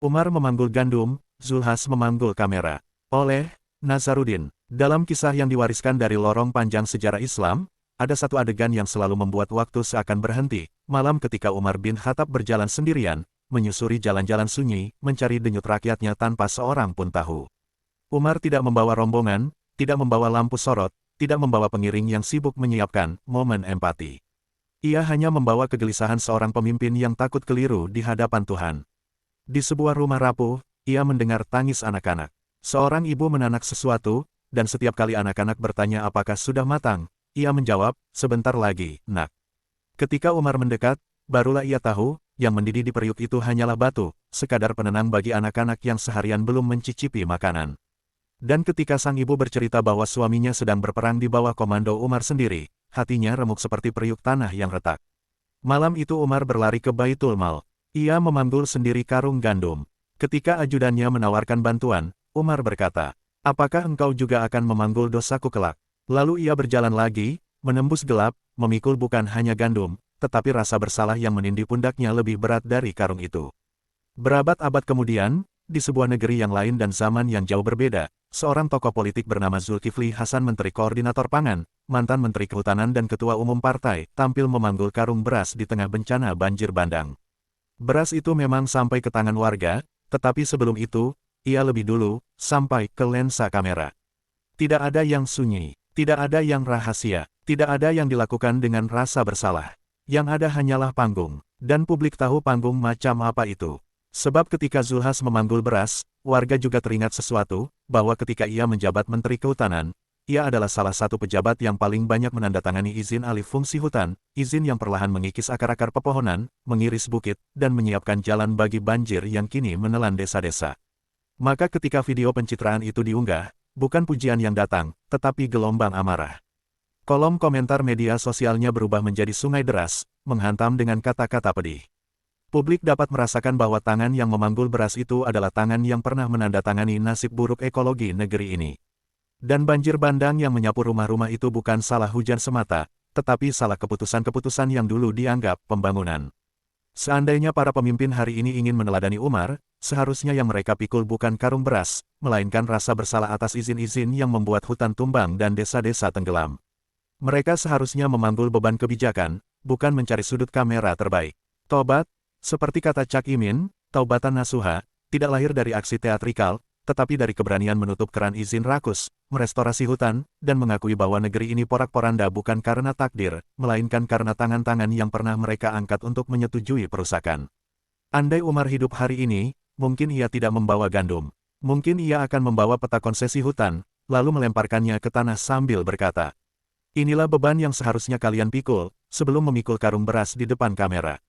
Umar memanggul gandum, Zulhas memanggul kamera. Oleh Nazaruddin. Dalam kisah yang diwariskan dari lorong panjang sejarah Islam, ada satu adegan yang selalu membuat waktu seakan berhenti. Malam ketika Umar bin Khattab berjalan sendirian, menyusuri jalan-jalan sunyi, mencari denyut rakyatnya tanpa seorang pun tahu. Umar tidak membawa rombongan, tidak membawa lampu sorot, tidak membawa pengiring yang sibuk menyiapkan momen empati. Ia hanya membawa kegelisahan seorang pemimpin yang takut keliru di hadapan Tuhan. Di sebuah rumah rapuh, ia mendengar tangis anak-anak. Seorang ibu menanak sesuatu, dan setiap kali anak-anak bertanya apakah sudah matang, ia menjawab, sebentar lagi, nak. Ketika Umar mendekat, barulah ia tahu, yang mendidih di periuk itu hanyalah batu, sekadar penenang bagi anak-anak yang seharian belum mencicipi makanan. Dan ketika sang ibu bercerita bahwa suaminya sedang berperang di bawah komando Umar sendiri, hatinya remuk seperti periuk tanah yang retak. Malam itu Umar berlari ke Baitul Mal. Ia memanggul sendiri karung gandum. Ketika ajudannya menawarkan bantuan, Umar berkata, apakah engkau juga akan memanggul dosaku kelak? Lalu ia berjalan lagi, menembus gelap, memikul bukan hanya gandum, tetapi rasa bersalah yang menindih pundaknya lebih berat dari karung itu. Berabad-abad kemudian, di sebuah negeri yang lain dan zaman yang jauh berbeda, seorang tokoh politik bernama Zulkifli Hasan, Menteri Koordinator Pangan, mantan Menteri Kehutanan dan Ketua Umum Partai, tampil memanggul karung beras di tengah bencana banjir bandang. Beras itu memang sampai ke tangan warga, tetapi sebelum itu, ia lebih dulu sampai ke lensa kamera. Tidak ada yang sunyi, tidak ada yang rahasia, tidak ada yang dilakukan dengan rasa bersalah. Yang ada hanyalah panggung, dan publik tahu panggung macam apa itu. Sebab ketika Zulhas memanggul beras, warga juga teringat sesuatu, bahwa ketika ia menjabat Menteri Kehutanan, ia adalah salah satu pejabat yang paling banyak menandatangani izin alih fungsi hutan, izin yang perlahan mengikis akar-akar pepohonan, mengiris bukit, dan menyiapkan jalan bagi banjir yang kini menelan desa-desa. Maka ketika video pencitraan itu diunggah, bukan pujian yang datang, tetapi gelombang amarah. Kolom komentar media sosialnya berubah menjadi sungai deras, menghantam dengan kata-kata pedih. Publik dapat merasakan bahwa tangan yang memanggul beras itu adalah tangan yang pernah menandatangani nasib buruk ekologi negeri ini. Dan banjir bandang yang menyapu rumah-rumah itu bukan salah hujan semata, tetapi salah keputusan-keputusan yang dulu dianggap pembangunan. Seandainya para pemimpin hari ini ingin meneladani Umar, seharusnya yang mereka pikul bukan karung beras, melainkan rasa bersalah atas izin-izin yang membuat hutan tumbang dan desa-desa tenggelam. Mereka seharusnya memanggul beban kebijakan, bukan mencari sudut kamera terbaik. Tobat, seperti kata Cak Imin, taubatan nasuha, tidak lahir dari aksi teatrikal, tetapi dari keberanian menutup keran izin rakus, merestorasi hutan, dan mengakui bahwa negeri ini porak-poranda bukan karena takdir, melainkan karena tangan-tangan yang pernah mereka angkat untuk menyetujui perusakan. Andai Umar hidup hari ini, mungkin ia tidak membawa gandum. Mungkin ia akan membawa peta konsesi hutan, lalu melemparkannya ke tanah sambil berkata, inilah beban yang seharusnya kalian pikul, sebelum memikul karung beras di depan kamera.